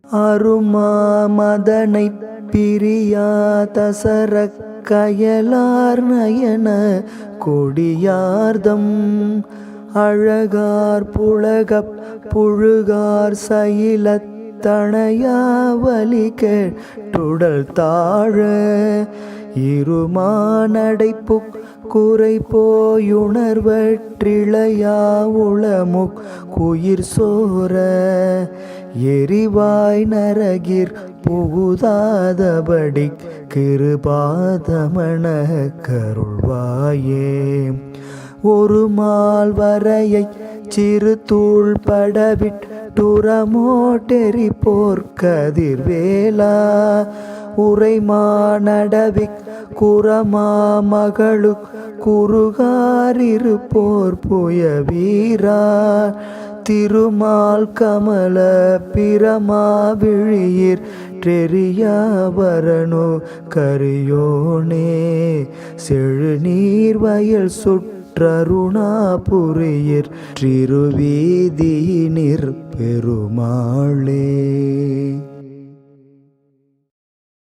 அருமாமதனை பிரியா தசரக் கயலார் நயன கொடியார்தம் அழகார் புலகப் புழுகார் சயிலத் தணையாவலி கேட்டுடல் தாழ இருமானடைப்புக் குறை போயுணர்வற்றிளையா உளமுக் குயிர் சோர எரிவாய் நரகிற் புகுதாதபடி கிருபாதமண கருள்வாயே. ஒரு மால் வரையைச் சிறு தூள் படவிட்டுரமோட்டெரி போர்க்கதிர்வேலா உரைமானடவிக் குரமா மகளுக் குறுகாரிருப்போர் புய வீரா திருமால் கமல பிரமா விழியிற் றெரியாவரனு கரியோனே செழுநீர் வயல் சுற்றருணாபுரியிற் றிருவீதியினிற் பெருமாளே.